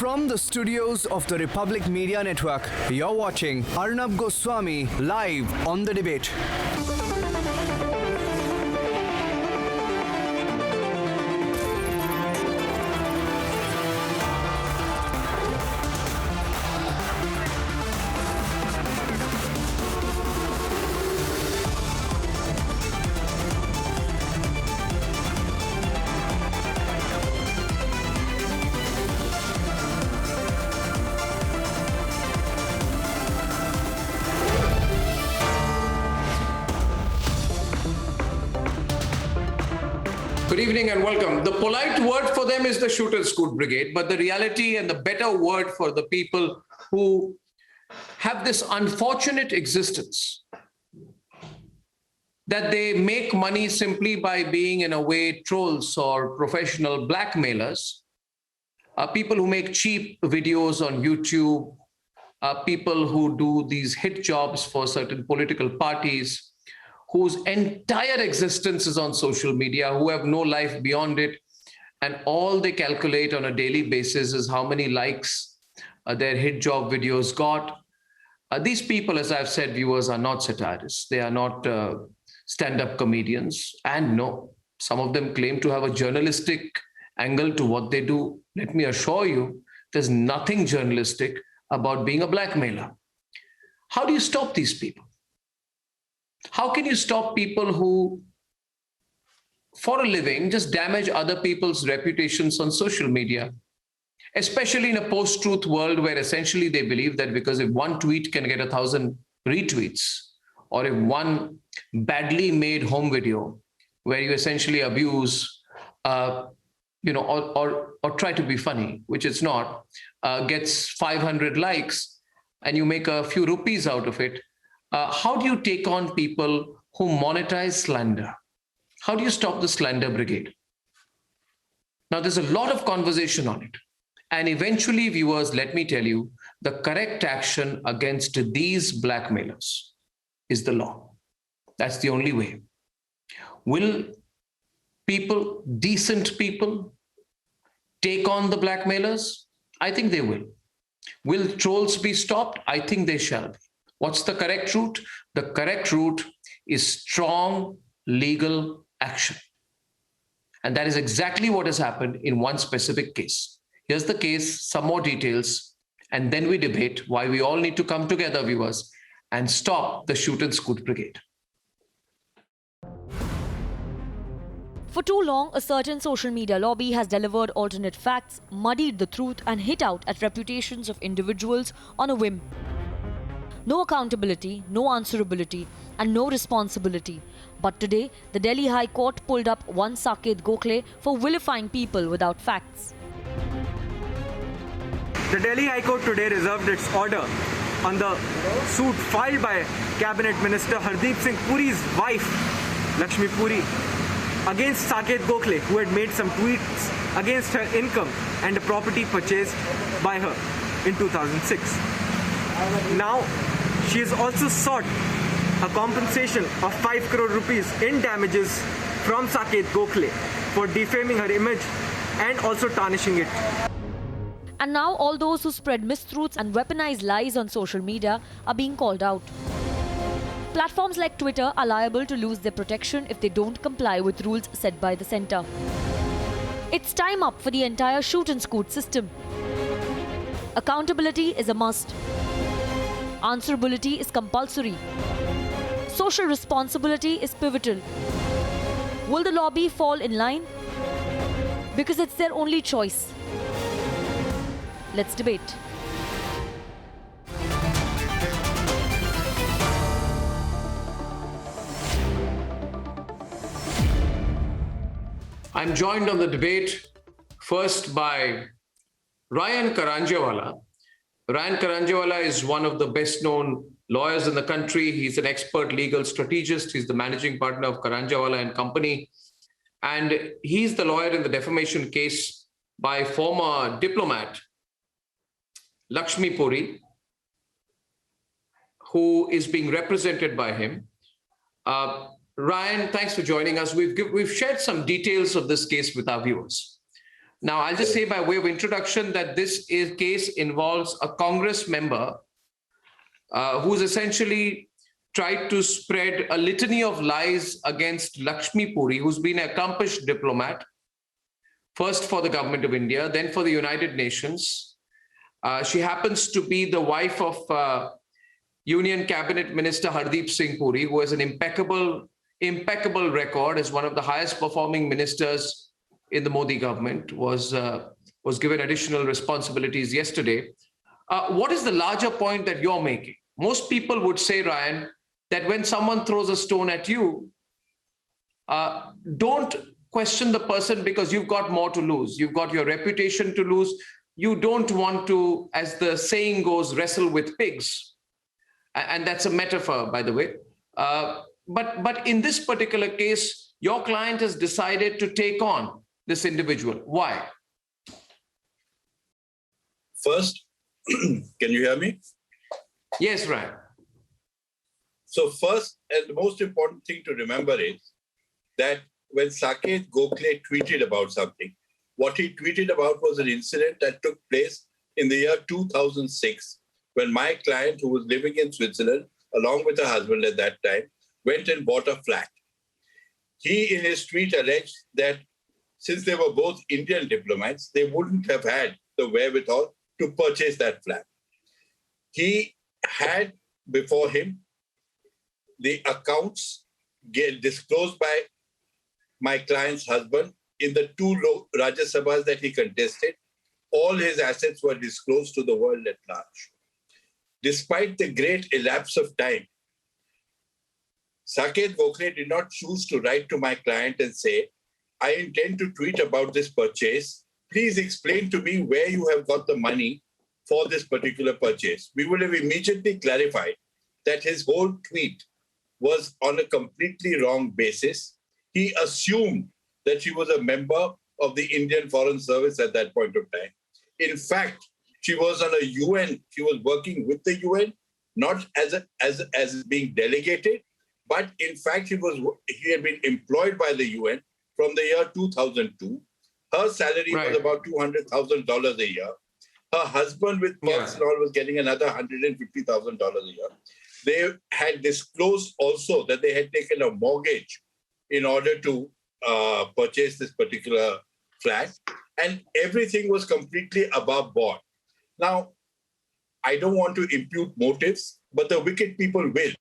From the studios of the Republic Media Network, you're watching Arnab Goswami live on The Debate. Good evening and welcome. The polite word for them is the shoot and scoot brigade, but the reality and the better word for the people who have this unfortunate existence that they make money simply by being, in a way, trolls or professional blackmailers, people who make cheap videos on YouTube, people who do these hit jobs for certain political parties, whose entire existence is on social media, who have no life beyond it, and all they calculate on a daily basis is how many likes their hit job videos got. These people, as I've said, viewers, are not satirists. They are not stand-up comedians. And no, some of them claim to have a journalistic angle to what they do. Let me assure you, there's nothing journalistic about being a blackmailer. How do you stop these people? How can you stop people who, for a living, just damage other people's reputations on social media, especially in a post-truth world where essentially they believe that because if one tweet can get 1,000 retweets, or if one badly made home video where you essentially abuse, or try to be funny, which it's not, gets 500 likes and you make a few rupees out of it, how do you take on people who monetize slander? How do you stop the slander brigade? Now, there's a lot of conversation on it. And eventually, viewers, let me tell you, the correct action against these blackmailers is the law. That's the only way. Will people, decent people, take on the blackmailers? I think they will. Will trolls be stopped? I think they shall be. What's the correct route? The correct route is strong legal action. And that is exactly what has happened in one specific case. Here's the case, some more details, and then we debate why we all need to come together, viewers, and stop the shoot and scoot brigade. For too long, a certain social media lobby has delivered alternate facts, muddied the truth, and hit out at reputations of individuals on a whim. No accountability, no answerability, and no responsibility. But today, the Delhi High Court pulled up one Saket Gokhale for vilifying people without facts. The Delhi High Court today reserved its order on the suit filed by Cabinet Minister Hardeep Singh Puri's wife, Lakshmi Puri, against Saket Gokhale, who had made some tweets against her income and a property purchased by her in 2006. Now, she has also sought a compensation of 5 crore rupees in damages from Saket Gokhale for defaming her image and also tarnishing it. And now all those who spread mistruths and weaponize lies on social media are being called out. Platforms like Twitter are liable to lose their protection if they don't comply with rules set by the centre. It's time up for the entire shoot and scoot system. Accountability is a must. Answerability is compulsory. Social responsibility is pivotal. Will the lobby fall in line? Because it's their only choice. Let's debate. I'm joined on the debate first by Ryan Karanjawala. Ryan Karanjawala is one of the best-known lawyers in the country. He's an expert legal strategist. He's the managing partner of Karanjawala and Company. And he's the lawyer in the defamation case by former diplomat Lakshmi Puri, who is being represented by him. Ryan, thanks for joining us. We've shared some details of this case with our viewers. Now, I'll just say by way of introduction that case involves a Congress member who's essentially tried to spread a litany of lies against Lakshmi Puri, who's been an accomplished diplomat, first for the government of India, then for the United Nations. She happens to be the wife of Union Cabinet Minister Hardeep Singh Puri, who has an impeccable record as one of the highest performing ministers in the Modi government, was given additional responsibilities yesterday. What is the larger point that you're making? Most people would say, Ryan, that when someone throws a stone at you, don't question the person because you've got more to lose. You've got your reputation to lose. You don't want to, as the saying goes, wrestle with pigs. And that's a metaphor, by the way. But in this particular case, your client has decided to take on this individual. Why? First, can you hear me? Yes, Ryan. So first, and the most important thing to remember is that when Saket Gokhale tweeted about something, what he tweeted about was an incident that took place in the year 2006, when my client, who was living in Switzerland, along with her husband at that time, went and bought a flat. He, in his tweet, alleged that since they were both Indian diplomats, they wouldn't have had the wherewithal to purchase that flat. He had before him the accounts disclosed by my client's husband in the two Rajya Sabhas that he contested. All his assets were disclosed to the world at large. Despite the great elapse of time, Saket Gokhale did not choose to write to my client and say, I intend to tweet about this purchase. Please explain to me where you have got the money for this particular purchase. We would have immediately clarified that his whole tweet was on a completely wrong basis. He assumed that she was a member of the Indian Foreign Service at that point of time. In fact, she was on a UN, she was working with the UN, not as being delegated, but in fact, he had been employed by the UN from the year 2002. Her salary was about $200,000 a year. Her husband with perks and all was getting another $150,000 a year. They had disclosed also that they had taken a mortgage in order to purchase this particular flat, and everything was completely above board. Now, I don't want to impute motives, but the wicked people will.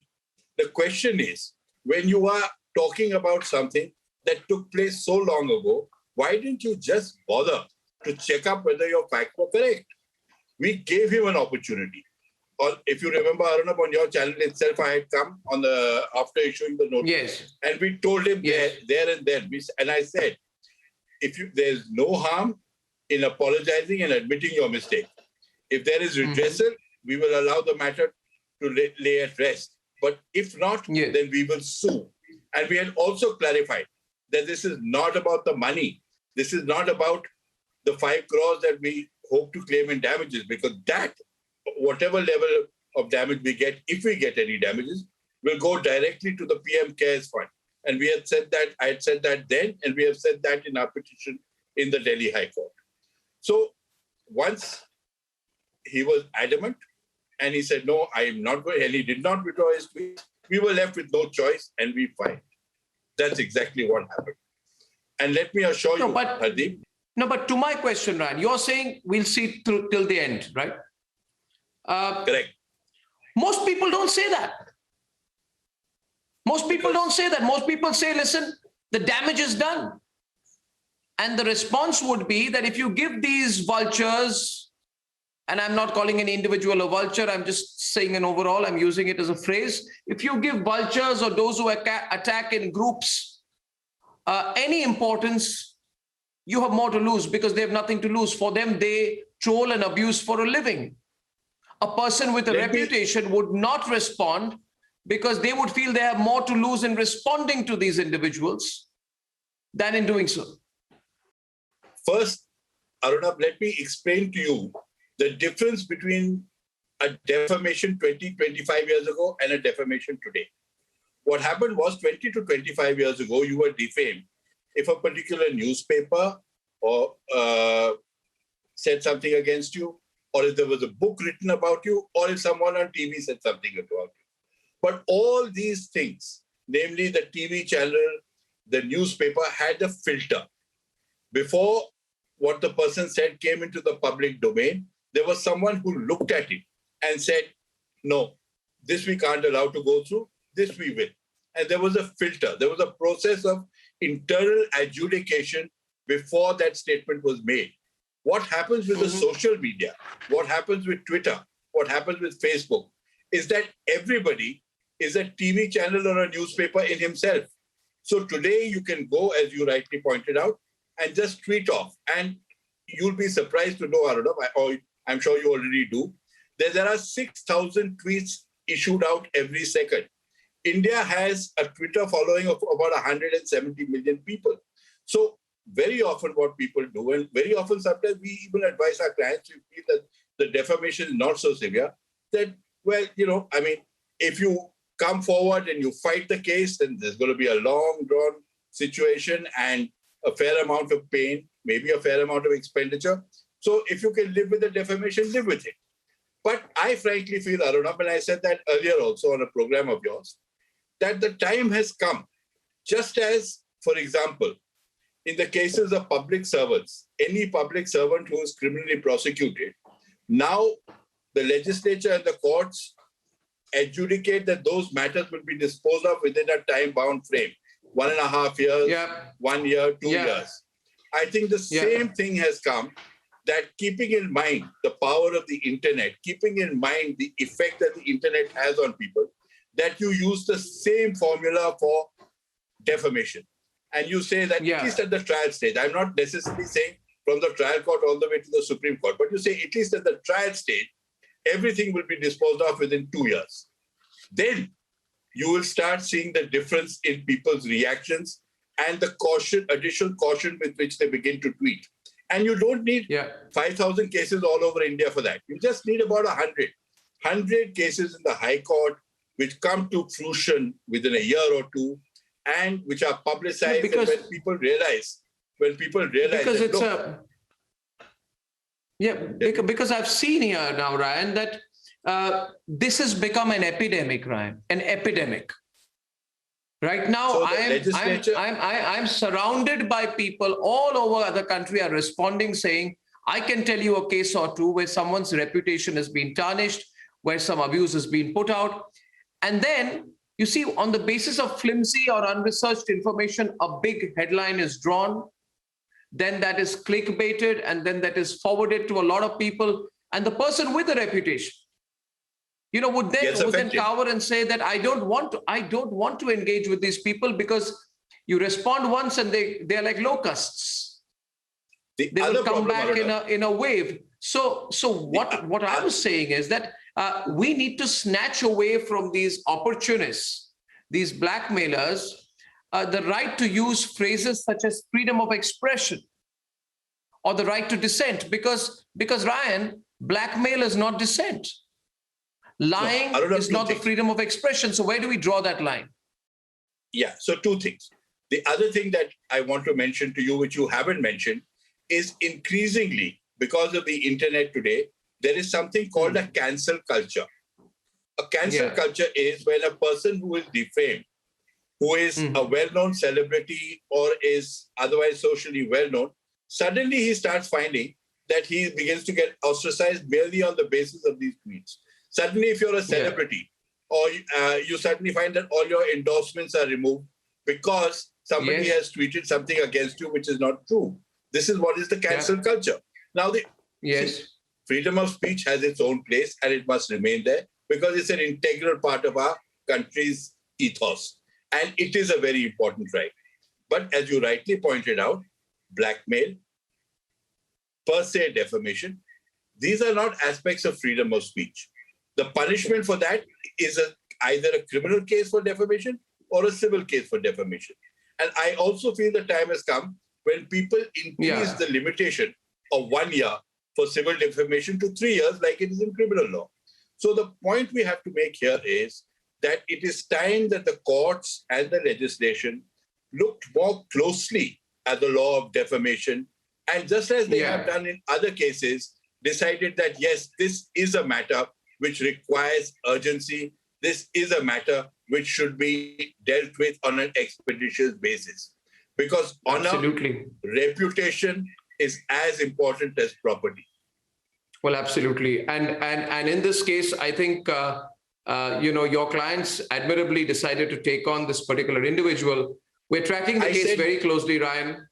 The question is, when you are talking about something that took place so long ago, why didn't you just bother to check up whether your facts were correct? We gave him an opportunity. Or if you remember, Arnab, on your channel itself, I had come on after issuing the notice. Yes. And we told him there and then. And I said, there's no harm in apologizing and admitting your mistake. If there is redressal, we will allow the matter to lay at rest. But if not, then we will sue. And we had also clarified that this is not about the money. This is not about the 5 crores that we hope to claim in damages, because that, whatever level of damage we get, if we get any damages, will go directly to the PM CARES Fund. And we had said that, I had said that then, and we have said that in our petition in the Delhi High Court. So once he was adamant, and he said, no, I am not going, and he did not withdraw his tweet, we were left with no choice, and we filed. That's exactly what happened. And let me assure you, Hardeep. No, but to my question, Ryan, you're saying we'll see through till the end, right? Correct. Most people don't say that. Most people don't say that. Most people say, listen, the damage is done. And the response would be that if you give these vultures, and I'm not calling any individual a vulture, I'm just saying an overall, I'm using it as a phrase. If you give vultures or those who attack in groups any importance, you have more to lose because they have nothing to lose. For them, they troll and abuse for a living. A person with a reputation would not respond because they would feel they have more to lose in responding to these individuals than in doing so. First, Arnab, let me explain to you the difference between a defamation 20, 25 years ago and a defamation today. What happened was 20 to 25 years ago, you were defamed if a particular newspaper or said something against you, or if there was a book written about you, or if someone on TV said something about you. But all these things, namely the TV channel, the newspaper, had a filter. Before what the person said came into the public domain, there was someone who looked at it and said, no, this we can't allow to go through, this we will. And there was a filter. There was a process of internal adjudication before that statement was made. What happens with the social media, what happens with Twitter, what happens with Facebook, is that everybody is a TV channel or a newspaper in himself. So today you can go, as you rightly pointed out, and just tweet off. And you'll be surprised to know, Arnab, or I'm sure you already do, that there are 6,000 tweets issued out every second. India has a Twitter following of about 170 million people. So very often what people do, and very often sometimes we even advise our clients, we feel that the defamation is not so severe, that, well, if you come forward and you fight the case, then there's going to be a long drawn situation and a fair amount of pain, maybe a fair amount of expenditure. So if you can live with the defamation, live with it. But I frankly feel, Arnab, and I said that earlier also on a program of yours, that the time has come, just as, for example, in the cases of public servants, any public servant who is criminally prosecuted, now the legislature and the courts adjudicate that those matters will be disposed of within a time-bound frame, 1.5 years, 1 year, 2 years. I think the same thing has come, that keeping in mind the power of the internet, keeping in mind the effect that the internet has on people, that you use the same formula for defamation. And you say that at least at the trial stage, I'm not necessarily saying from the trial court all the way to the Supreme Court, but you say at least at the trial stage, everything will be disposed of within 2 years. Then you will start seeing the difference in people's reactions and the additional caution with which they begin to tweet. And you don't need 5,000 cases all over India for that. You just need about 100 cases in the High Court, which come to fruition within a year or two, and which are publicized. Because when people realize, because it's because I've seen here now, Ryan, that this has become an epidemic, Ryan, an epidemic. Right now, so I'm surrounded by people all over the country are responding, saying, I can tell you a case or two where someone's reputation has been tarnished, where some abuse has been put out. And then you see, on the basis of flimsy or unresearched information, a big headline is drawn, then that is clickbaited, and then that is forwarded to a lot of people. And the person with a reputation, would then cower and say that I don't want to engage with these people, because you respond once and they're like locusts. They will come back in a wave. So what I was saying is that we need to snatch away from these opportunists, these blackmailers, the right to use phrases such as freedom of expression or the right to dissent, because Ryan, blackmail is not dissent. Lying is not the freedom of expression. So where do we draw that line? Yeah, so two things. The other thing that I want to mention to you, which you haven't mentioned, is increasingly, because of the internet today, there is something called a cancel culture. A cancel culture is when a person who is defamed, who is a well-known celebrity or is otherwise socially well-known, suddenly he starts finding that he begins to get ostracized merely on the basis of these tweets. Suddenly, if you're a celebrity, or you suddenly find that all your endorsements are removed because somebody has tweeted something against you which is not true. This is what is the cancel culture. Now, freedom of speech has its own place and it must remain there because it's an integral part of our country's ethos. And it is a very important right. But as you rightly pointed out, blackmail, per se defamation, these are not aspects of freedom of speech. The punishment for that is either a criminal case for defamation or a civil case for defamation. And I also feel the time has come when people increase the limitation of 1 year for civil defamation to 3 years, like it is in criminal law. So the point we have to make here is that it is time that the courts and the legislation looked more closely at the law of defamation And just as they have done in other cases, decided that, yes, this is a matter which requires urgency. This is a matter which should be dealt with on an expeditious basis. Because honor, reputation is as important as property. Well, absolutely. And in this case, I think, your clients admirably decided to take on this particular individual. We're tracking the case very closely, Ryan.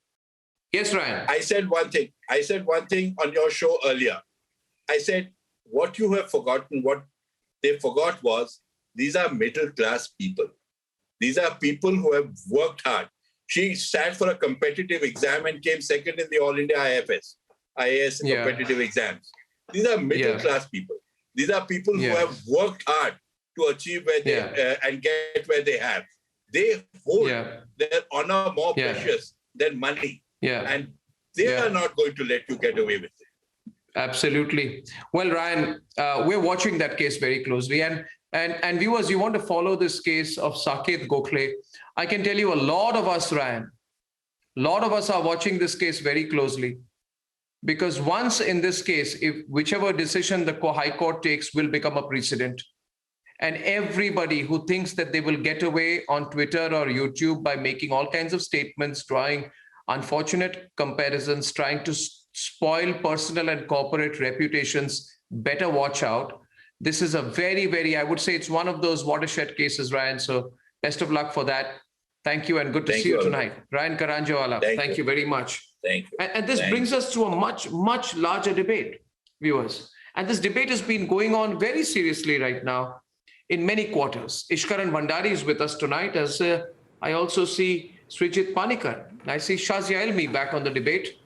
Yes, Ryan. I said one thing. I said one thing on your show earlier. I said, what you have forgotten, what they forgot was, these are middle-class people. These are people who have worked hard. She sat for a competitive exam and came second in the All India IAS competitive exams. These are middle-class people. These are people who have worked hard to achieve where they and get where they have. They hold their honor more precious than money. And they are not going to let you get away with it. Absolutely. Well, Ryan, we're watching that case very closely. And viewers, you want to follow this case of Saket Gokhale. I can tell you a lot of us, Ryan, a lot of us are watching this case very closely. Because once in this case, if whichever decision the High Court takes will become a precedent. And everybody who thinks that they will get away on Twitter or YouTube by making all kinds of statements, drawing unfortunate comparisons, trying to spoil personal and corporate reputations, better watch out. This is a very, very, I would say it's one of those watershed cases, Ryan. So best of luck for that. Thank you and good to see you tonight. Ryan Karanjawala, thank you very much. Thank you. And this brings us to a much, much larger debate, viewers. And this debate has been going on very seriously right now in many quarters. Ishkaran Bhandari is with us tonight, as I also see Srijit Panikkar. I see Shazia Elmi back on the debate.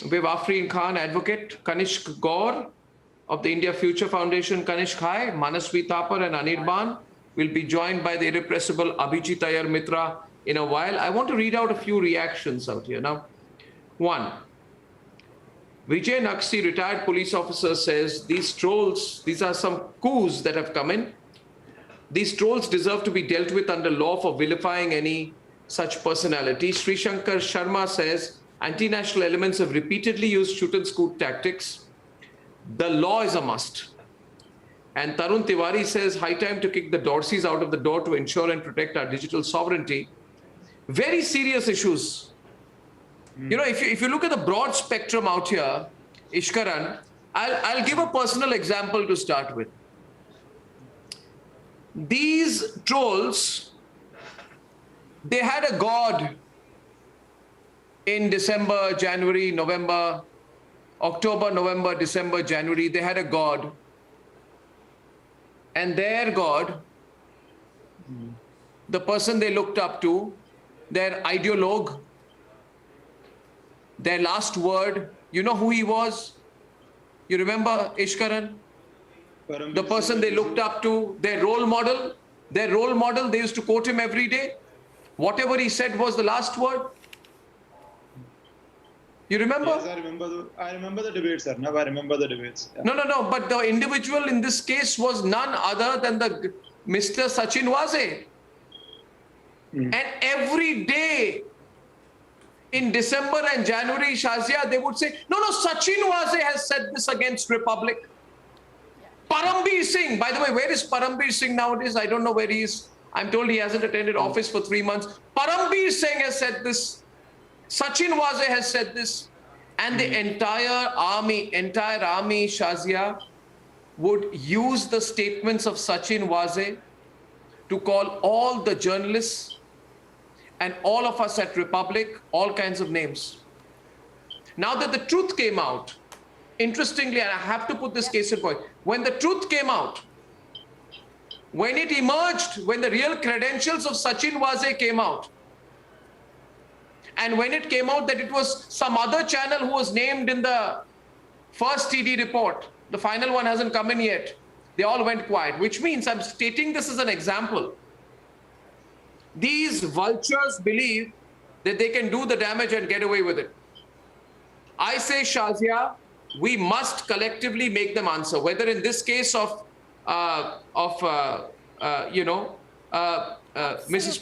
We have Afreen Khan, advocate, Kanishk Gaur of the India Future Foundation, Kanishk Hai, Manasvi Thapar and Anirban will be joined by the irrepressible Abhijit Iyer Mitra in a while. I want to read out a few reactions out here. Now, one, Vijay Naksi, retired police officer, says these trolls, these are some coups that have come in. These trolls deserve to be dealt with under law for vilifying any such personality. Sri Shankar Sharma says anti-national elements have repeatedly used shoot and scoot tactics. The law is a must. And Tarun Tiwari says high time to kick the Dorseys out of the door to ensure and protect our digital sovereignty. Very serious issues. You know, if you look at the broad spectrum out here, Ishkaran, I'll give a personal example to start with. These trolls, they had a god in December, January, November, October, November, December, January. They had a god. And their god, the person they looked up to, their ideologue, their last word, you know who he was? You remember, Ishkaran? The person they looked up to, their role model, they used to quote him every day. Whatever he said was the last word. You remember? Yes, I remember the debates, Arnab. I remember the debates. Yeah. No. But the individual in this case was none other than the Mr. Sachin Waze. And every day in December and January, Shazia, they would say, no, Sachin Waze has said this against Republic. Parambir Singh, by the way, where is Parambir Singh nowadays? I don't know where he is. I'm told he hasn't attended office for 3 months. Parambir Singh has said this. Sachin Waze has said this. And the entire army, Shazia, would use the statements of Sachin Waze to call all the journalists and all of us at Republic all kinds of names. Now that the truth came out, interestingly, and I have to put this case in point, when the truth came out, when it emerged, when the real credentials of Sachin Waze came out, and when it came out that it was some other channel who was named in the first TD report, the final one hasn't come in yet, they all went quiet, which means I'm stating this as an example. These vultures believe that they can do the damage and get away with it. I say, Shazia, we must collectively make them answer, whether in this case of Mrs.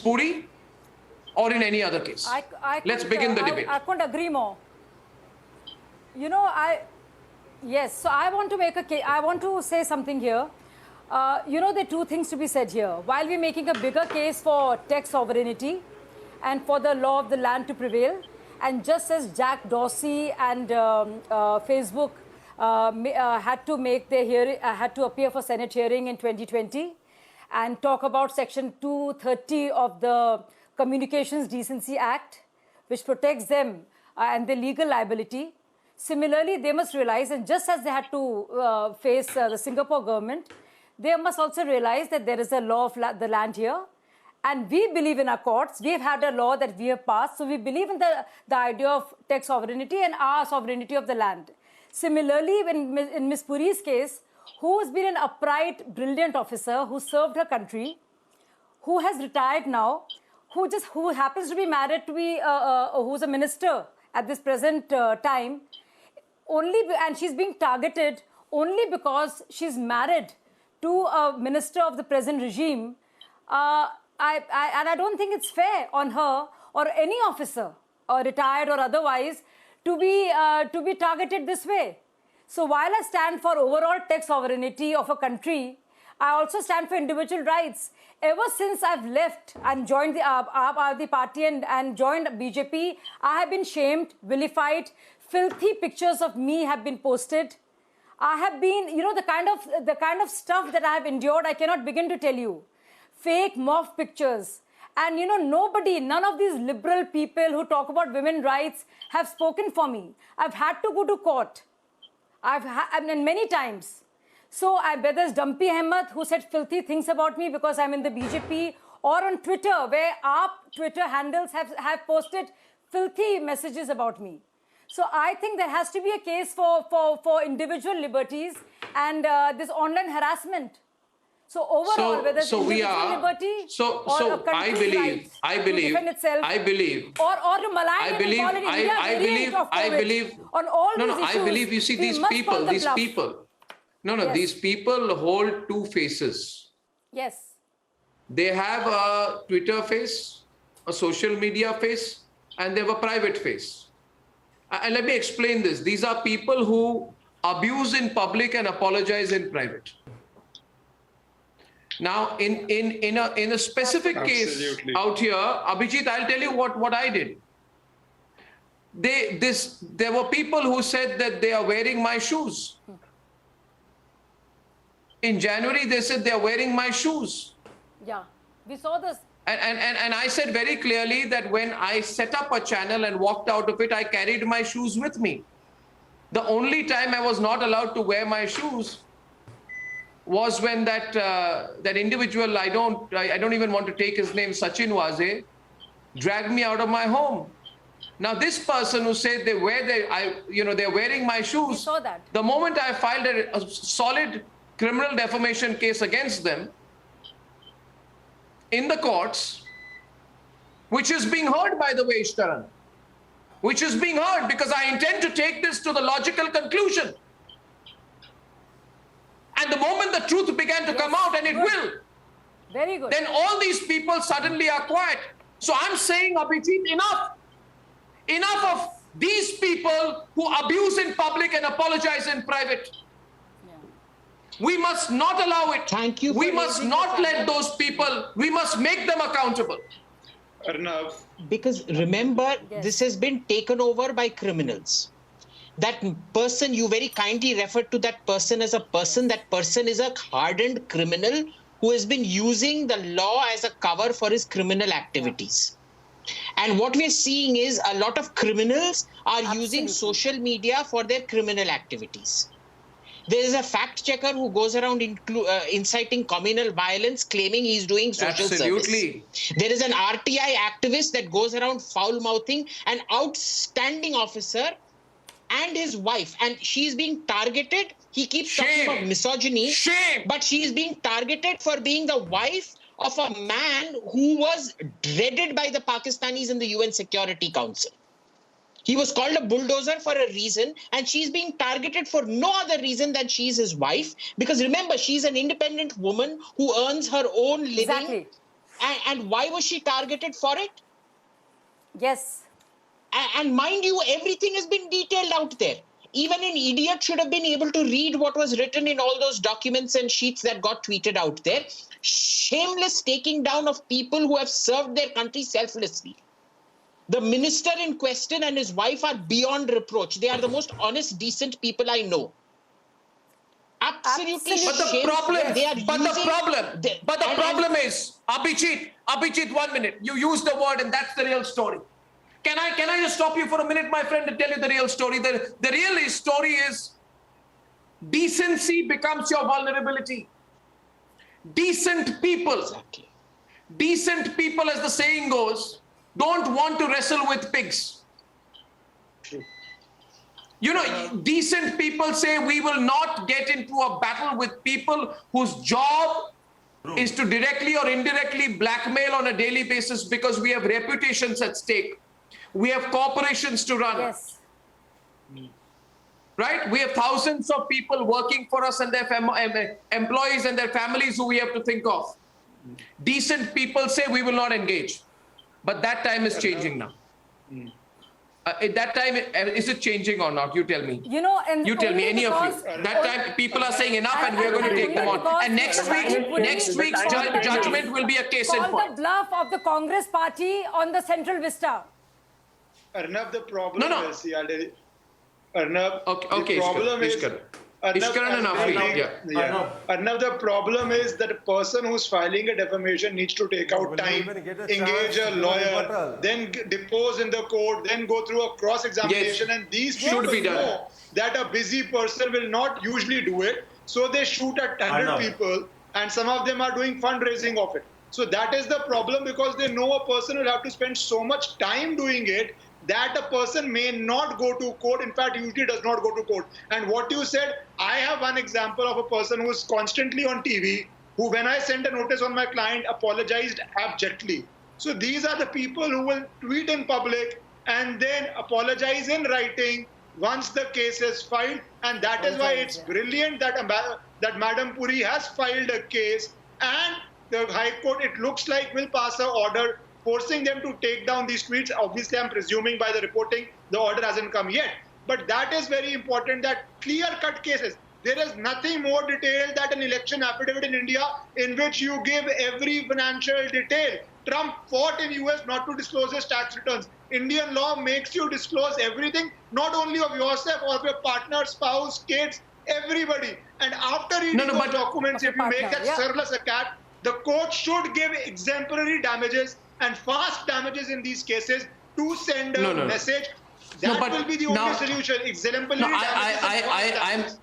Puri or in any other case. Let's begin the debate. I couldn't agree more. Yes, so I want to make a case. I want to say something here. There are two things to be said here. While we're making a bigger case for tech sovereignty and for the law of the land to prevail, and just as Jack Dorsey and Facebook had to make their hearing, had to appear for Senate hearing in 2020 and talk about Section 230 of the Communications Decency Act, which protects them and their legal liability. Similarly, they must realize, and just as they had to face the Singapore government, they must also realize that there is a law of the land here. And we believe in our courts. We have had a law that we have passed. So we believe in the idea of tech sovereignty and our sovereignty of the land. Similarly, in Ms. Puri's case, who has been an upright, brilliant officer who served her country, who has retired now, who happens to be married to who's a minister at this present time, and she's being targeted only because she's married to a minister of the present regime. I don't think it's fair on her or any officer, or retired or otherwise, to be targeted this way. So while I stand for overall tech sovereignty of a country, I also stand for individual rights. Ever since I've left and joined the Aap party and joined BJP, I have been shamed, vilified. Filthy pictures of me have been posted. I have been, the kind of stuff that I have endured, I cannot begin to tell you. Fake morph pictures. And none of these liberal people who talk about women's rights have spoken for me. I've had to go to court. And many times. So whether it's Dumpy Ahmed, who said filthy things about me because I'm in the BJP, or on Twitter, where our Twitter handles have posted filthy messages about me. So I think there has to be a case for individual liberties and this online harassment. So overall, whether it's individual liberty or a country's rights to defend itself, or to malign and call it India's variant of COVID. On all these issues, I believe, you see, these people hold two faces. Yes. They have a Twitter face, a social media face, and they have a private face. And let me explain this. These are people who abuse in public and apologize in private. Now, in a specific case out here, Abhijit, I'll tell you what I did. There were people who said that they are wearing my shoes. In January, they said they are wearing my shoes. Yeah, we saw this. And I said very clearly that when I set up a channel and walked out of it, I carried my shoes with me. The only time I was not allowed to wear my shoes was when that individual, I don't even want to take his name, Sachin Waze, dragged me out of my home. Now this person who said they're wearing my shoes, saw that. The moment I filed a solid criminal defamation case against them in the courts, which is being heard, by the way, Ishtaran, which is being heard, because I intend to take this to the logical conclusion. And the moment the truth began to come out, and it will, very good, then all these people suddenly are quiet. So I'm saying, Abhijit, enough of these people who abuse in public and apologize in private. We must not allow it. Thank you. We must not let those people, we must make them accountable. Arnab. Because remember, this has been taken over by criminals. That person, you very kindly referred to that person as a person. That person is a hardened criminal who has been using the law as a cover for his criminal activities. And what we're seeing is a lot of criminals are using social media for their criminal activities. There is a fact checker who goes around inciting communal violence, claiming he's doing social service. There is an RTI activist that goes around foul-mouthing an outstanding officer and his wife. And she's being targeted. He keeps talking about misogyny. But she is being targeted for being the wife of a man who was dreaded by the Pakistanis in the UN Security Council. He was called a bulldozer for a reason, and she's being targeted for no other reason than she's his wife. Because remember, she's an independent woman who earns her own living. Exactly. And why was she targeted for it? Yes. And mind you, everything has been detailed out there. even an idiot should have been able to read what was written in all those documents and sheets that got tweeted out there. Shameless taking down of people who have served their country selflessly. The minister in question and his wife are beyond reproach. They are the most honest, decent people I know. Absolutely. But the problem is, Abhijit, 1 minute. You use the word, and that's the real story. Can I just stop you for a minute, my friend, to tell you the real story? The real story is decency becomes your vulnerability. Decent people, as the saying goes, don't want to wrestle with pigs. You know, decent people say we will not get into a battle with people whose job is to directly or indirectly blackmail on a daily basis because we have reputations at stake. We have corporations to run. Yes. Right? We have thousands of people working for us and their employees and their families who we have to think of. Decent people say we will not engage. But that time is changing now. At that time, is it changing or not? You tell me. You know, and you tell me, any of you. That time, people are saying enough, and we are going to take them on. And next week's judgment will be a case in point. The bluff of the Congress party on the Central Vista. Arnab, the problem is, Arnab, okay, the problem is, Arnab, the problem is that a person who's filing a defamation needs to take out time, engage a lawyer, then depose in the court, then go through a cross-examination, and these people know that a busy person will not usually do it, so they shoot at 100 people, and some of them are doing fundraising of it. So that is the problem, because they know a person will have to spend so much time doing it that a person may not go to court. In fact, usually does not go to court. And what you said, I have one example of a person who is constantly on TV, who, when I sent a notice on my client, apologized abjectly. So these are the people who will tweet in public and then apologize in writing once the case is filed. And that is why it's brilliant that Madam Puri has filed a case, and the High Court, it looks like, will pass an order forcing them to take down these tweets. Obviously, I'm presuming by the reporting, the order hasn't come yet. But that is very important, that clear-cut cases. There is nothing more detailed than an election affidavit in India in which you give every financial detail. Trump fought in US not to disclose his tax returns. Indian law makes you disclose everything, not only of yourself or of your partner, spouse, kids, everybody. And after reading those documents, if you make that surplus a cat, the court should give exemplary damages and fast damages in these cases to send a message. That will be the only solution. Exemplary damages.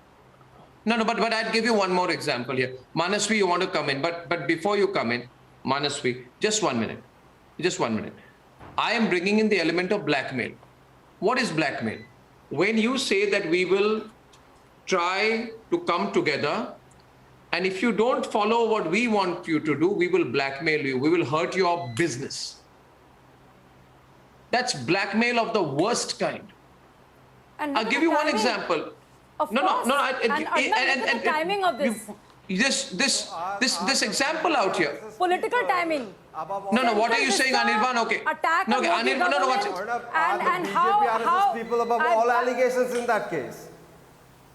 But I'd give you one more example here. Manasvi, you want to come in, but before you come in, Manasvi, just 1 minute. Just 1 minute. I am bringing in the element of blackmail. What is blackmail? When you say that we will try to come together, and if you don't follow what we want you to do, we will blackmail you. We will hurt your business. That's blackmail of the worst kind. And I'll give you one example. And the timing of this. This example out here. Political timing. What are you saying, Anirban? Okay. Attack on Anirban, watch it. And how people above all allegations in that case.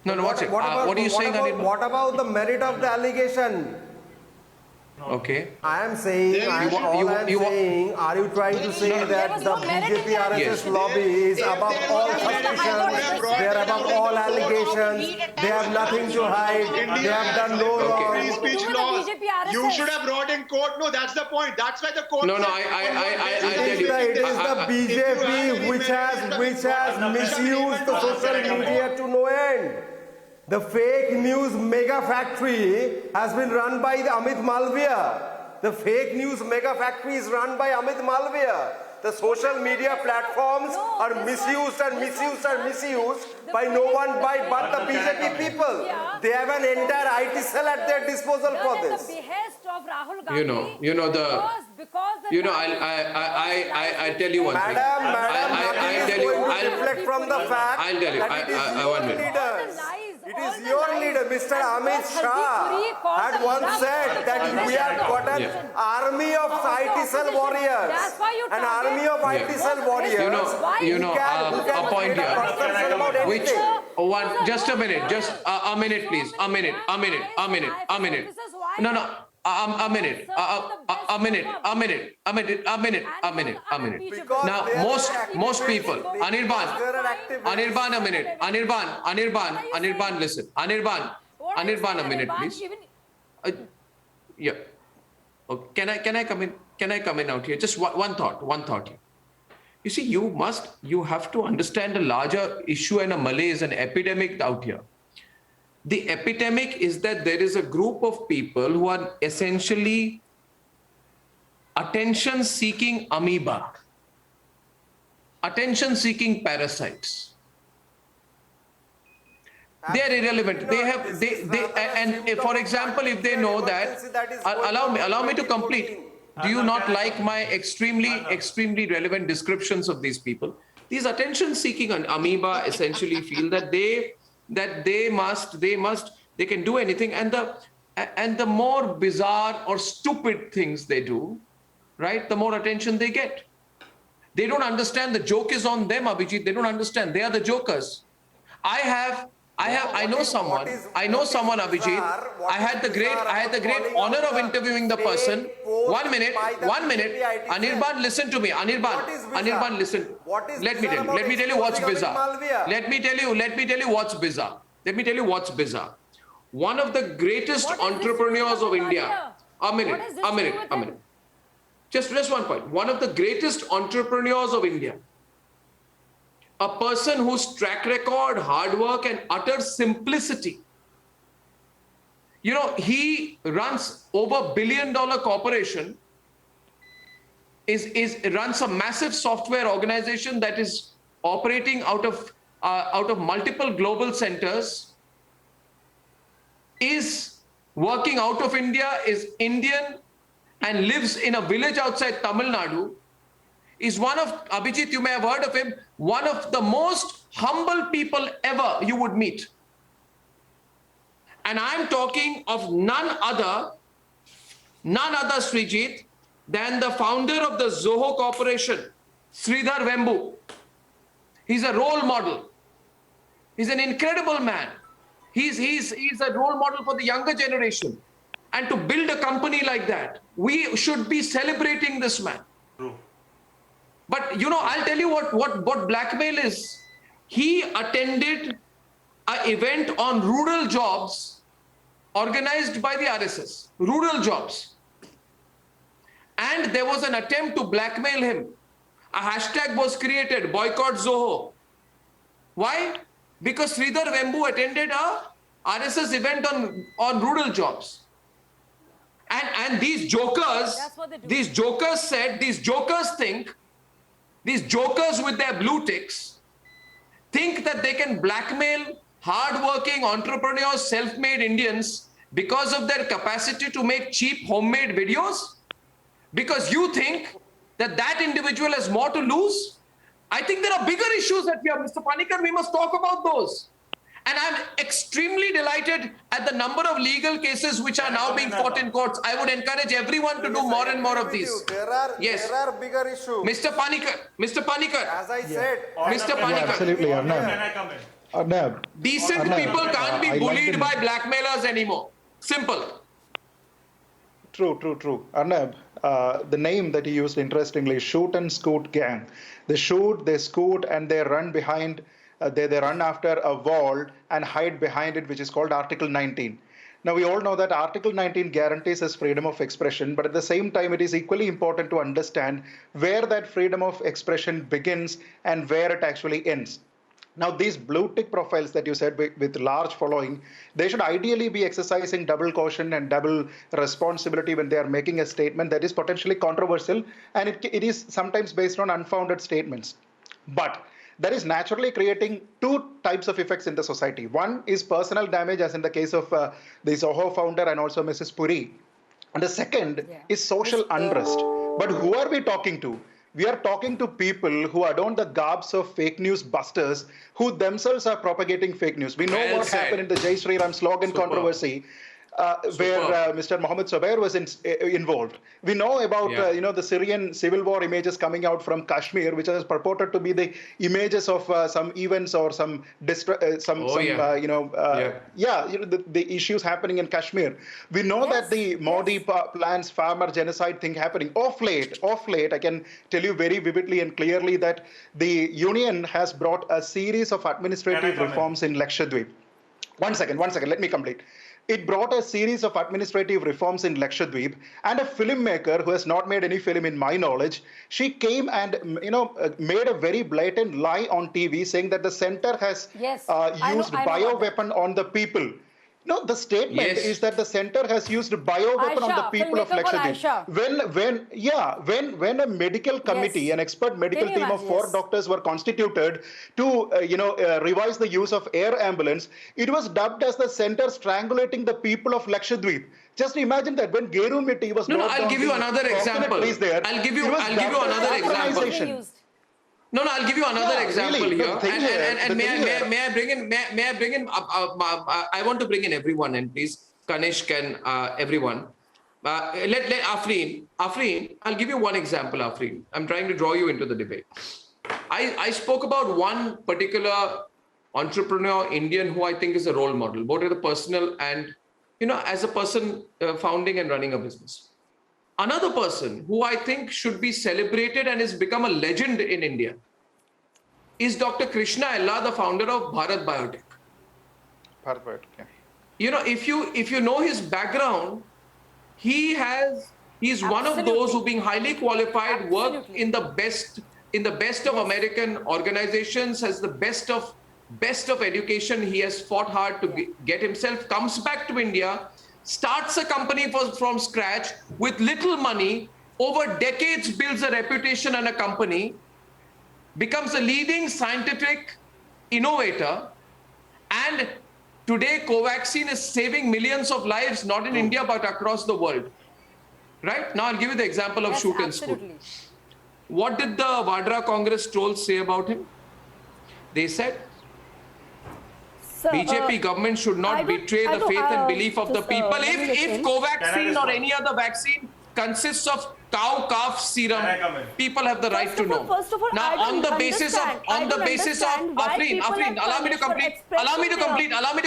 What are you saying, Anirban? What about the merit of the allegation? Okay. I am saying, are you trying to say that the BJP RSS lobby is above all suspicions, they are above all allegations, they have nothing to hide, they have done no wrong? Free speech laws. You should have brought in court. No, that's the point. That's why the court. It is the BJP which has misused the social media to no end. The fake news mega factory has been run by the Amit Malviya. The fake news mega factory is run by Amit Malviya. The social media platforms are misused by no one but the BJP people. They have an entire IT cell at their disposal for this. I tell you one thing. I'll reflect from the fact I'll tell you. that it is your leaders. It is your leader, Mr. Amit Shah, had once said that we have got an army of IT cell warriors. An army of IT cell warriors. A point here. Just a minute. Just a minute, please. A minute. A minute. A minute. A minute. No, no. A minute. A minute. A minute. A minute. A minute. A minute. A minute. Now, most people. Anirban, a minute. Anirban, listen. Anirban, a minute, please. Yeah. Okay. Can I come in? Can I come in out here? Just one thought here. You see, you have to understand a larger issue, and a malaise, an epidemic out here. The epidemic is that there is a group of people who are essentially attention-seeking amoeba, attention-seeking parasites. They are irrelevant. For example, if they know that, allow me to complete. Do you not like my extremely relevant descriptions of these people? These attention-seeking amoeba essentially feel that they can do anything, and the more bizarre or stupid things they do, right, the more attention they get. They don't understand the joke is on them, Abhijit. They don't understand. They are the jokers. I know someone, Abhijit. I had the great honor of interviewing the person. 1 minute. Anirban, listen to me. Anirban, listen. Let me tell you what's bizarre. Let me tell you what's bizarre. One of the greatest entrepreneurs of India. A minute. Just 1 point. One of the greatest entrepreneurs of India. A person whose track record, hard work, and utter simplicity. You know, he runs over $1 billion corporation, runs a massive software organization that is operating out of multiple global centers, is working out of India, is Indian, and lives in a village outside Tamil Nadu. Is one of, Abhijit, you may have heard of him, one of the most humble people ever you would meet. And I'm talking of none other, Srijit, than the founder of the Zoho Corporation, Sridhar Vembu. He's a role model. He's an incredible man. He's a role model for the younger generation. And to build a company like that, we should be celebrating this man. True. But, you know, I'll tell you what blackmail is. He attended an event on rural jobs organized by the RSS. Rural jobs. And there was an attempt to blackmail him. A hashtag was created, boycott Zoho. Why? Because Sridhar Vembu attended a RSS event on rural jobs. And these jokers with their blue ticks think that they can blackmail hard-working entrepreneurs, self-made Indians because of their capacity to make cheap homemade videos? Because you think that individual has more to lose? I think there are bigger issues that we have, Mr. Panikkar. We must talk about those. And I'm extremely delighted at the number of legal cases which are now being fought in courts. I would encourage everyone to do more and more of these. There are bigger issues. Mr. Panikkar. As I said. Mr. Panikkar. Absolutely, Arnab. Can I come in? Arnab. Decent people can't be bullied by blackmailers anymore. Simple. True. Arnab, the name that he used, interestingly, shoot and scoot gang. They shoot, they scoot, and they run behind, they run after a wall and hide behind it, which is called Article 19. Now, we all know that Article 19 guarantees us freedom of expression, but at the same time, it is equally important to understand where that freedom of expression begins and where it actually ends. Now, these blue tick profiles that you said with large following, they should ideally be exercising double caution and double responsibility when they are making a statement that is potentially controversial, and it is sometimes based on unfounded statements. But that is naturally creating two types of effects in the society. One is personal damage, as in the case of the Zoho founder and also Mrs. Puri. And the second is social unrest. But who are we talking to? We are talking to people who adorn the garbs of fake news busters, who themselves are propagating fake news. We know what happened in the Jai Shri Ram slogan controversy. where Mr. Mohammed Zubair was involved. We know about the Syrian civil war images coming out from Kashmir, which is purported to be the images of some events or the issues happening in Kashmir. We know that the Modi plans farmer-genocide thing happening. Off late, I can tell you very vividly and clearly that the union has brought a series of administrative reforms in Lakshadweep. One second, let me complete. It brought a series of administrative reforms in Lakshadweep, and a filmmaker who has not made any film in my knowledge, she came and made a very blatant lie on TV saying that the center has used bioweapon on the people. No, the statement is that the center has used bioweapon on the people of Lakshadweep. When a medical committee, an expert medical team of 4 doctors were constituted to revise the use of air ambulance, it was dubbed as the center strangulating the people of Lakshadweep. Just imagine that when Geru Miti was I'll give you another example. I'll give you another example. No, I'll give you another example here. May I bring in? I want to bring in everyone, and please, Kanishk and everyone. Let Afreen. I'll give you one example, Afreen. I'm trying to draw you into the debate. I spoke about one particular entrepreneur, Indian, who I think is a role model, both at the personal and, as a person founding and running a business. Another person who I think should be celebrated and has become a legend in India is Dr. Krishna Ella, the founder of Bharat Biotech. If you know his background, he's one of those who, being highly qualified, worked in the best of American organizations, has the best of education. He has fought hard to get himself, comes back to India, starts a company from scratch with little money, over decades builds a reputation and a company, becomes a leading scientific innovator, and today Covaxin is saving millions of lives, not in India but across the world. Right? Now I'll give you the example of shoot and scoot. What did the Vadra Congress trolls say about him? They said, BJP government should not betray the faith and belief of the people. If Covaxin or any other vaccine consists of calf serum, people have the right to know. Now, on the basis of Afreen, allow me to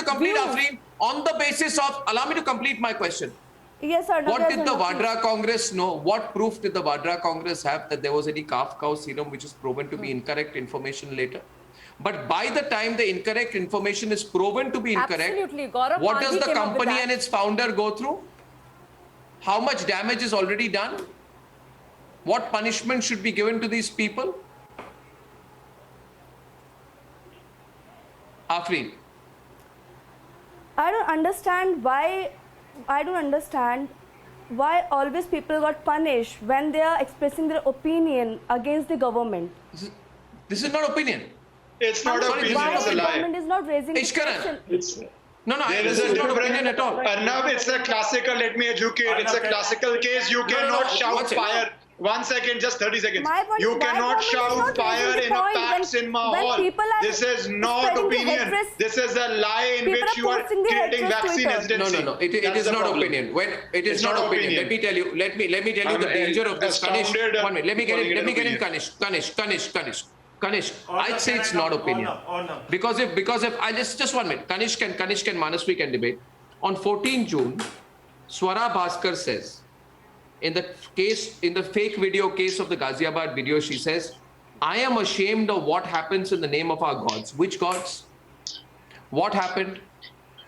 complete, Afreen. On the basis of, allow me to complete my question. Yes, sir. What did the Vadra Congress know? What proof did the Vadra Congress have that there was any cow serum which is proven to be incorrect information later? But by the time the incorrect information is proven to be incorrect, what does the company and its founder go through? How much damage is already done? What punishment should be given to these people? Afreen. I don't understand why always people got punished when they are expressing their opinion against the government. This is not opinion. It's not opinion, it's a lie. The government is not raising the question. There is a not opinion at all. Arnab, it's a classical, let me educate, it's a classical case. You cannot shout fire. 1 second, just 30 seconds. You cannot shout fire in a packed cinema hall. This is not opinion. This is a lie in which you are creating vaccine hesitancy. No. It is not opinion. It is not opinion. Let me tell you the danger of this. Kanish, 1 minute. Let me get in Kanish. I'd say it's not opinion. Because if I just 1 minute, Kanish and Manaswi can debate. On 14 June, Swara Bhaskar says, in the fake video case of the Ghaziabad video, she says, I am ashamed of what happens in the name of our gods. Which gods? What happened?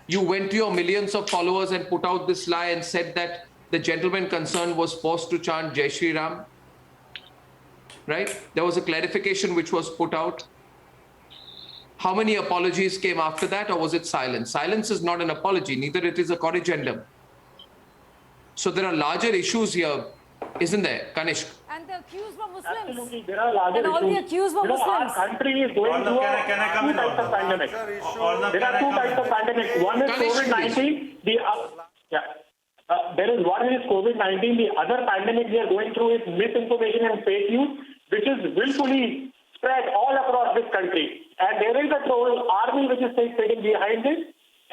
You went to your millions of followers and put out this lie and said that the gentleman concerned was forced to chant Jai Shri Ram. Right? There was a clarification which was put out. How many apologies came after that, or was it silence? Silence is not an apology, neither it is a corrigendum. So there are larger issues here, isn't there, Kanishk? And the accused were Muslims. Absolutely, there are larger issues. And all the accused were Muslims. Our country is going through two types of pandemic. There are 2 types of pandemic. One is COVID-19. There is one is COVID-19. The other pandemic we are going through is misinformation and fake news, which is willfully spread all across this country. And there is a troll army which is sitting behind this.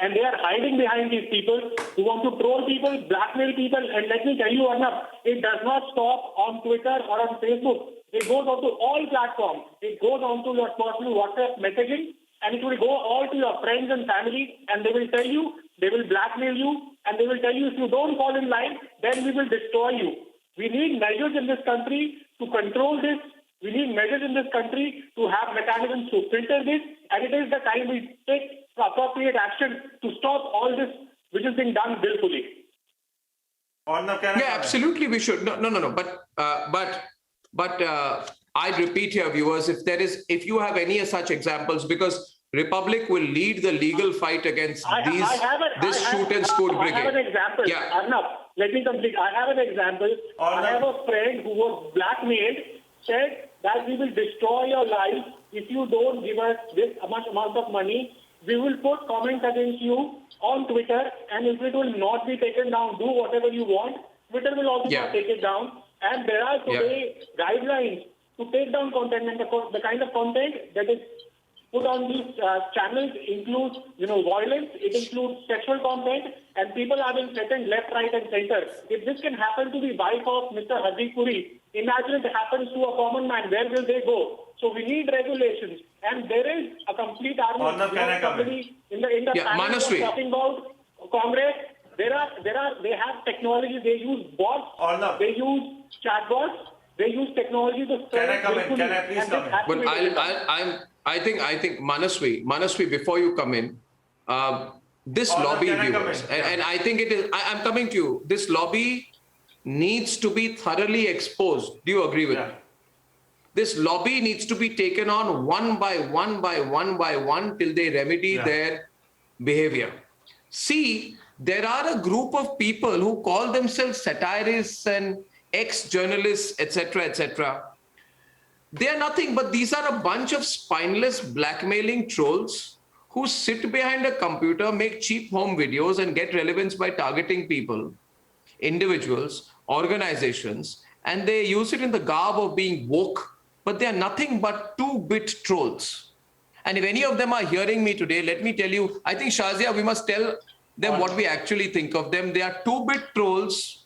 And they are hiding behind these people who want to troll people, blackmail people. And let me tell you, Arnab, it does not stop on Twitter or on Facebook. It goes on to all platforms. It goes on to your personal WhatsApp messaging, and it will go all to your friends and family, and they will tell you, they will blackmail you, and they will tell you, if you don't fall in line, then we will destroy you. We need measures in this country to control this. We need measures in this country to have mechanisms to filter this, and it is the time we take appropriate action to stop all this which is being done willfully. Yeah, absolutely, we should. No. But I'd repeat here, viewers, if you have any such examples, because Republic will lead the legal fight against this shoot and scoot brigade. I have an example. Yeah. Arnab, let me complete. I have an example. I have a friend who was blackmailed, said that we will destroy your life if you don't give us this much amount of money. We will put comments against you on Twitter, and if it will not be taken down, do whatever you want. Twitter will also not take it down. And there are today guidelines to take down content, and the kind of content that is put on these channels includes, violence. It includes sexual content, and people are being threatened left, right, and center. If this can happen to the wife of Mr. Hardeep Puri, imagine it happens to a common man. Where will they go? So we need regulations, and there is a complete army in the panel talking about Congress. They have technology. They use bots. They use chatbots. They use technology to spread. Can I please come in? But I think Manaswi, before you come in, this lobby, viewers, and I think it is. I'm coming to you. This lobby needs to be thoroughly exposed. Do you agree with me? This lobby needs to be taken on one by one till they remedy their behavior. See, there are a group of people who call themselves satirists and ex-journalists, etc. They are nothing but these are a bunch of spineless blackmailing trolls who sit behind a computer, make cheap home videos and get relevance by targeting people, individuals, organizations, and they use it in the garb of being woke, but they are nothing but 2-bit trolls. And if any of them are hearing me today, let me tell you, I think, Shazia, we must tell them what we actually think of them. They are 2-bit trolls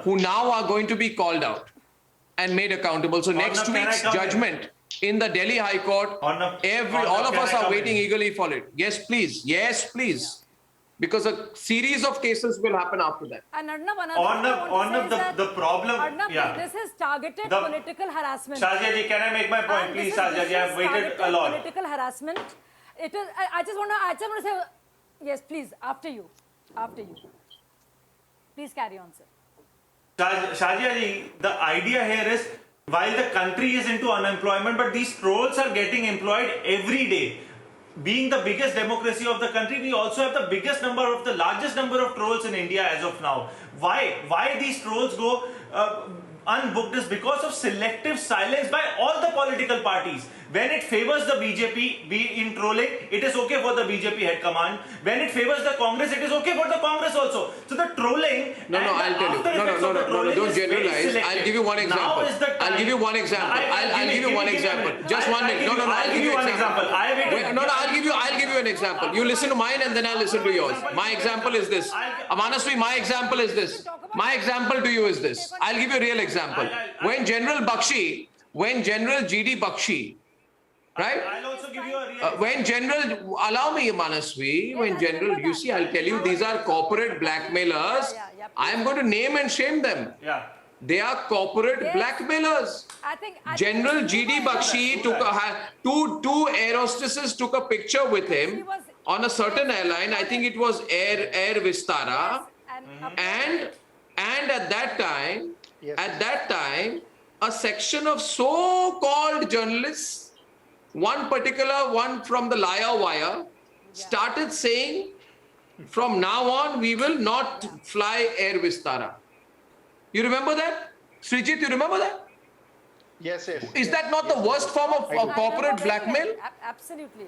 who now are going to be called out and made accountable. So next week's judgment in the Delhi High Court, all of us are waiting eagerly for it. Yes, please. Yes, please. Because a series of cases will happen after that. And Arnab, the problem... Arnab, this is targeted political harassment. Shazia ji, can I make my point? Please, Shazia ji, I have waited a lot. Political harassment. It is. I just want to say... Yes, please, after you. Please carry on, sir. Shazia ji, the idea here is, while the country is into unemployment, but these trolls are getting employed every day. Being the biggest democracy of the country, we also have the largest number of trolls in India as of now. Why these trolls go unbooked is because of selective silence by all the political parties. When it favors the BJP in trolling, it is okay for the BJP head command. When it favors the Congress, it is okay for the Congress also. So the trolling... I'll tell you. No, don't generalize. I'll give you one example. I'll give you one example. Just 1 minute. I'll give you an example. I'll give you an example. You listen to mine and then I'll listen to yours. My example is this. Manaswi, my example is this. My example to you is this. I'll give you a real example. When General GD Bakshi, right? I'll also give you a real when General, allow me, Manaswi, when General, you see, I'll tell you, these are corporate blackmailers. I'm going to name and shame them. They are corporate blackmailers. General GD Bakshi took two air hostesses took a picture with him on a certain airline. I think it was Air Vistara. And at that time, a section of so-called journalists, one particular one from the Liar Wire, started saying, from now on, we will not fly Air Vistara. You remember that? Srijit, you remember that? Yes. Is that not the worst form of corporate blackmail? Absolutely.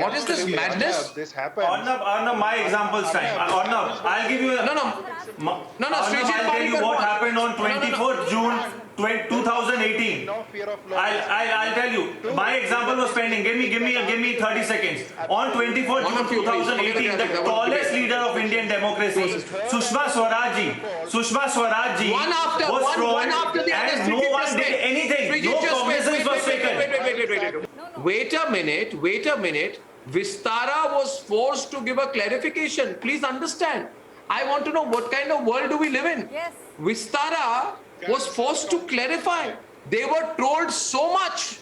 What is this madness? This happens. Arnab, my example's time. Arnab, I'll give you... No, Srijit, I'll tell you what happened on 24th June. 2018. No fear of law. I'll tell you. My example was pending. Give me 30 seconds. On 24 June 2018, the tallest leader of Indian democracy, Sushma Swaraj ji, was trolled and no one did anything. No cognizance was taken. Wait a minute. Vistara was forced to give a clarification. Please understand. I want to know what kind of world do we live in? Yes. Vistara was forced to clarify. They were trolled so much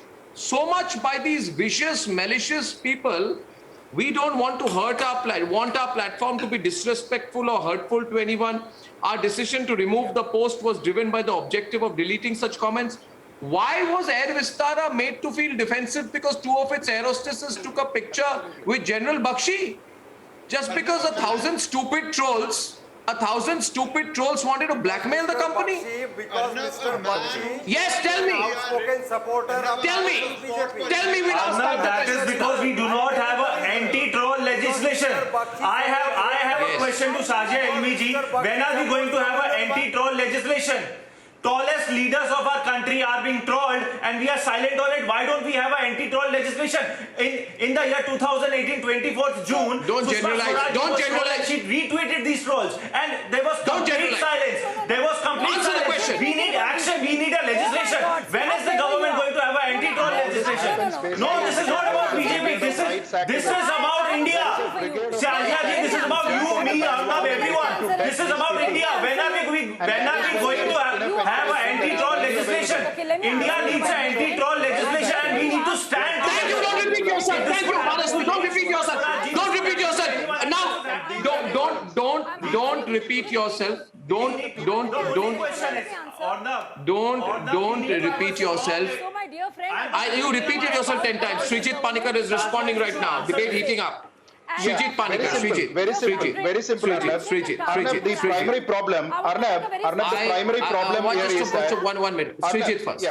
by these vicious, malicious people. We don't want to hurt want our platform to be disrespectful or hurtful to anyone. Our decision to remove the post was driven by the objective of deleting such comments. Why was Air Vistara made to feel defensive because two of its air hostesses took a picture with General Bakshi? Just because 1,000 stupid trolls wanted to blackmail the company? Yes, tell me. Tell me without That is because we do not have an anti-troll legislation. I have a question to Shazia Ilmi ji. When are we going to have an anti-troll legislation? Tallest leaders of our country are being trolled and we are silent on it. Why don't we have an anti-troll legislation? In the year 2018, 24th June, Don't generalize. She retweeted these trolls and there was complete silence. Answer the question. We need action. We need a legislation. When is the government going to have an anti-troll legislation? No, this is not about BJP. This is about India. Shazia ji, this is about you, me, Arnab, everyone. This is about India. When are we going to have an anti-troll legislation? India needs an anti-troll legislation and we need to stand. Thank you, don't repeat yourself. Thank you, honestly, don't repeat yourself. Don't repeat yourself. Now, don't repeat yourself. Don't repeat yourself. You repeated yourself 10 times. Srijit Panikar is responding right now. Debate heating up. Srijit Panikar, very simple. Arnab, the primary problem, Arnab, the primary problem here is that... 1 minute. Srijit first.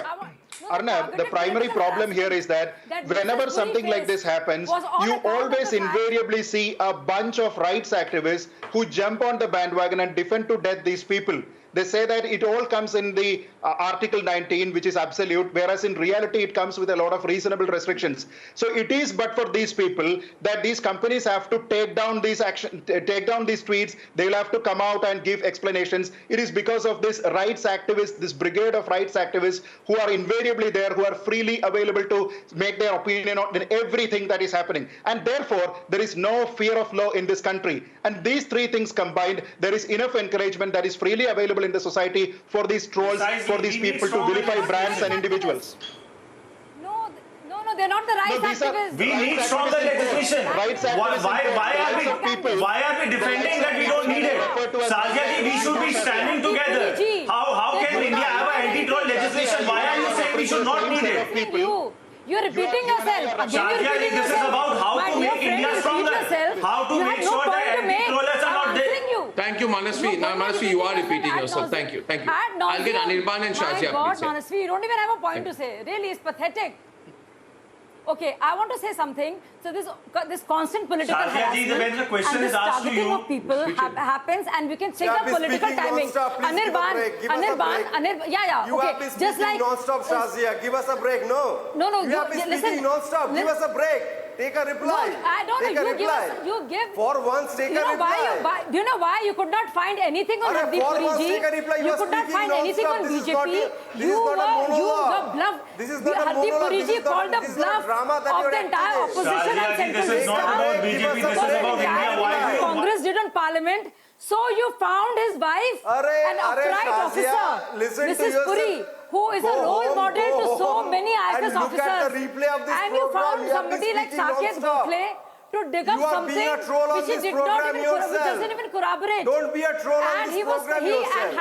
Arnab, the primary problem here is that whenever something like this happens, you always invariably see a bunch of rights activists who jump on the bandwagon and defend to death these people. They say that it all comes in the Article 19, which is absolute, whereas in reality it comes with a lot of reasonable restrictions. So it is but for these people that these companies have to take down these tweets. They will have to come out and give explanations. It is because of this rights activists, this brigade of rights activists who are invariably there, who are freely available to make their opinion on everything that is happening. And therefore, there is no fear of law in this country. And these three things combined, there is enough encouragement that is freely available in the society for these trolls, for these people to vilify brands and individuals. No, they're not the rights activists. We need stronger legislation. Why are we defending that we don't need it? Shazia ji, we should be standing together. How can India have an anti-troll legislation? Why are you saying we should not need it? You're repeating yourself. Shazia ji, this is about how to make India stronger. How to make sure that anti-trollers are not there. Thank you, Manasvi. Now, Manasvi, you are repeating yourself. Thank you. I'll get Anirban and Shazia. My God, Manasvi, you don't even have a point to say. Really, it's pathetic. Okay, I want to say something. So this constant political harassment when the question and is this asked to targeting you, of people happens, and we can check the political timing. Anirban, yeah. You have been speaking non-stop, Shazia. Give us a break. No. You have been speaking non-stop. Give us a break. Take a reply. No, I don't know. You give. For once, take a reply. Do you know why you could not find anything on Hardeep Puri ji? You could not find anything on BJP. You were bluffed. Hardeep Puri ji called the bluff of the entire opposition and central. This is not about BJP. This is about India. Congress did on Parliament. So you found his wife, an upright officer, Mrs. Puri, who is a role model to so many IFS officers. And you found somebody like Saket Gokhale to dig up something which he did not even, which doesn't even corroborate. Don't be a troll on this program yourself.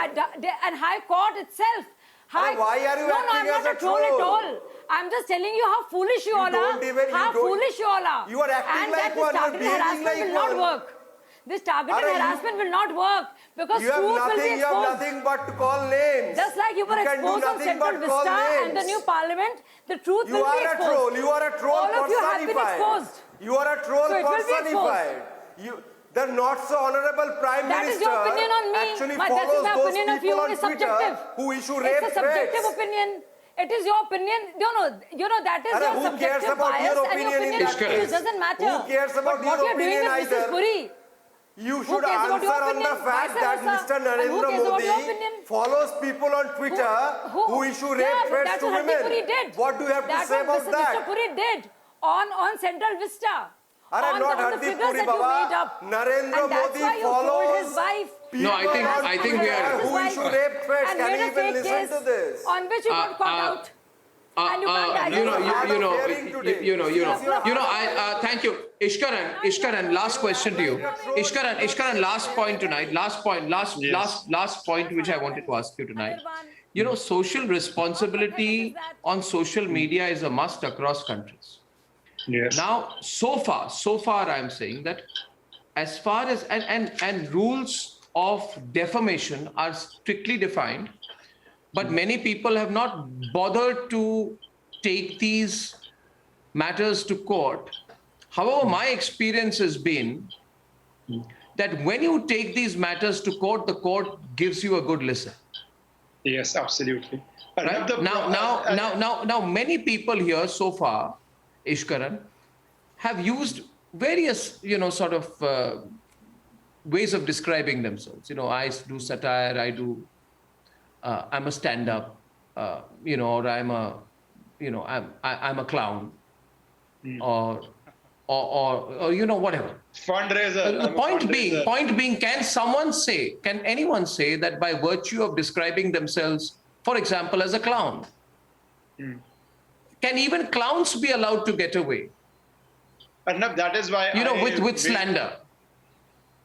And High Court itself. Why are you I'm not a troll at all. I'm just telling you how foolish you all are. How foolish you all are. You are acting like one. You are behaving like one. Will not work. This targeted harassment will not work because truth will be exposed. You have nothing but to call names. Just like you were exposed on Central Vista and the new Parliament, the truth will be exposed. You are a troll. All of you have been exposed. You are a troll personified. The not so honorable Prime That is Minister your opinion on me. actually But that's follows my those opinion of people you on is Twitter subjective. who issue rape It's a subjective threats. opinion. It is your opinion. That is your Who cares subjective about bias your and your opinion in opinion that of views case? doesn't matter. Who cares about But your what you're doing opinion with Mrs. either? Puri, You who should cares about your answer on the opinion? fact Vice that versa. Mr. And who Narendra cares about your Modi opinion? follows people on Twitter who issue rape Yeah, but threats that's to what women. Hardeep Puri did. What do you have to That's say what about that? Mr. Puri did on Central Vista. Are not on the Hardeep figures Puri, that you Baba. made up. Narendra And that's Modi why you told follows his wife. No, I think we are. Who issue rape threats? And Can made you a even fake listen case to this? on which you got caught out. And you can't Thank you. Ishkaran, last question to you. Ishkaran, last point tonight, last point which I wanted to ask you tonight. Social responsibility on social media is a must across countries. Yes. Now, so far, I'm saying that as far as, and rules of defamation are strictly defined, but many people have not bothered to take these matters to court. However, my experience has been that when you take these matters to court, the court gives you a good listen. Yes, absolutely. Right? Now, many people here so far, Ishkaran, have used various, ways of describing themselves. I do satire, I'm a stand-up, or I'm a clown, or whatever. Fundraiser. The point being, can anyone say that by virtue of describing themselves, for example, as a clown, can even clowns be allowed to get away? Arnab, that is why with slander.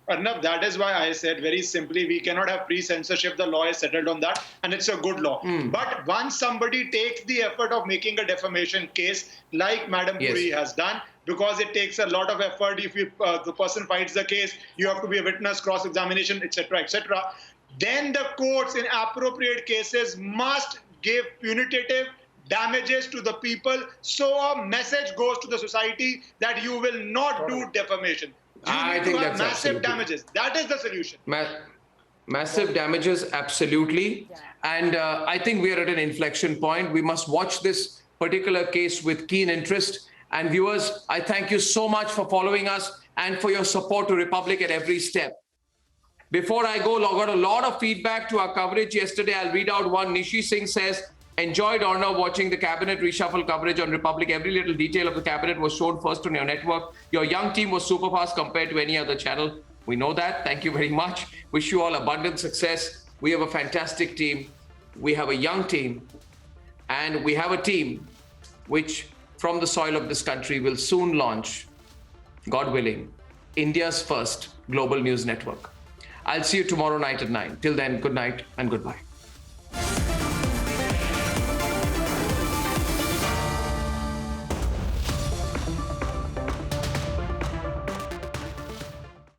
Arnab, that is why I said very simply, we cannot have pre-censorship. The law is settled on that, and it's a good law. But once somebody takes the effort of making a defamation case, like Madam Puri has done, because it takes a lot of effort. If the person fights the case, you have to be a witness, cross-examination, etc., etc. Then the courts, in appropriate cases, must give punitive damages to the people, so a message goes to the society that you will not do defamation. I think that's massive damages. That is the solution. Massive damages, absolutely. And I think we are at an inflection point. We must watch this particular case with keen interest. And viewers, I thank you so much for following us and for your support to Republic at every step. Before I go, I got a lot of feedback to our coverage yesterday. I'll read out one. Nishi Singh says, enjoyed Arnab watching the cabinet reshuffle coverage on Republic. Every little detail of the cabinet was shown first on your network. Your young team was super fast compared to any other channel. We know that. Thank you very much. Wish you all abundant success. We have a fantastic team. We have a young team. And we have a team which, from the soil of this country, will soon launch, God willing, India's first global news network. I'll see you tomorrow night at 9. Till then, good night and goodbye.